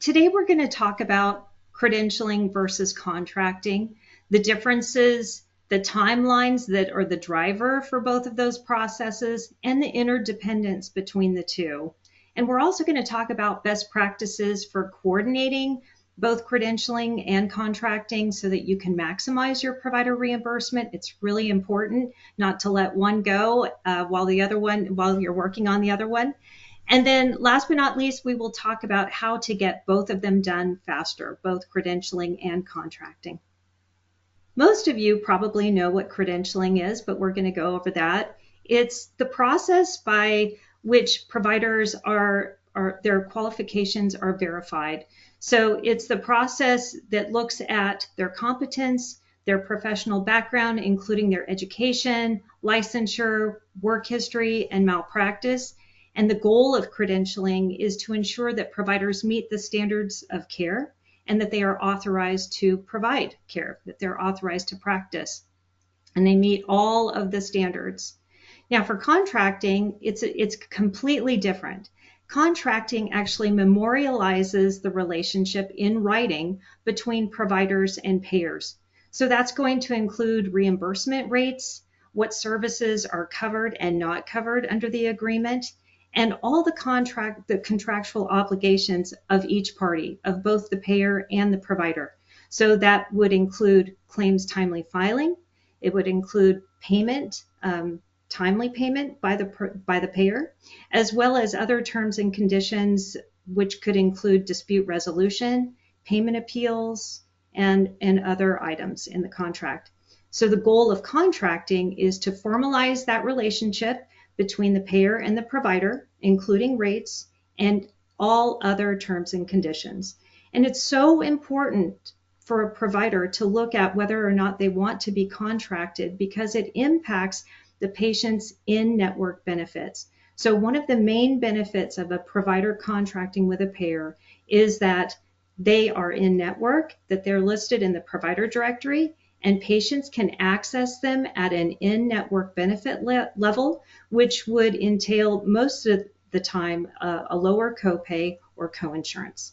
Today we're going to talk about credentialing versus contracting, the differences, the timelines that are the driver for both of those processes, and the interdependence between the two. And we're also going to talk about best practices for coordinating both credentialing and contracting so that you can maximize your provider reimbursement. It's really important not to let one go while you're working on the other one. And then last but not least, we will talk about how to get both of them done faster, both credentialing and contracting. Most of you probably know what credentialing is, but we're going to go over that. It's the process by which providers their qualifications are verified. So it's the process that looks at their competence, their professional background, including their education, licensure, work history, and malpractice. And the goal of credentialing is to ensure that providers meet the standards of care and that they are authorized to provide care, that they're authorized to practice, and they meet all of the standards. Now, for contracting, it's completely different. Contracting actually memorializes the relationship in writing between providers and payers. So that's going to include reimbursement rates, what services are covered and not covered under the agreement, and all the contractual obligations of each party, of both the payer and the provider. So that would include claims timely filing. It would include payment, timely payment by the payer, as well as other terms and conditions, which could include dispute resolution, payment appeals, and other items in the contract. So the goal of contracting is to formalize that relationship between the payer and the provider, including rates and all other terms and conditions. And it's so important for a provider to look at whether or not they want to be contracted because it impacts the patient's in-network benefits. So one of the main benefits of a provider contracting with a payer is that they are in-network, that they're listed in the provider directory, and patients can access them at an in-network benefit level, which would entail most of the time a lower copay or coinsurance.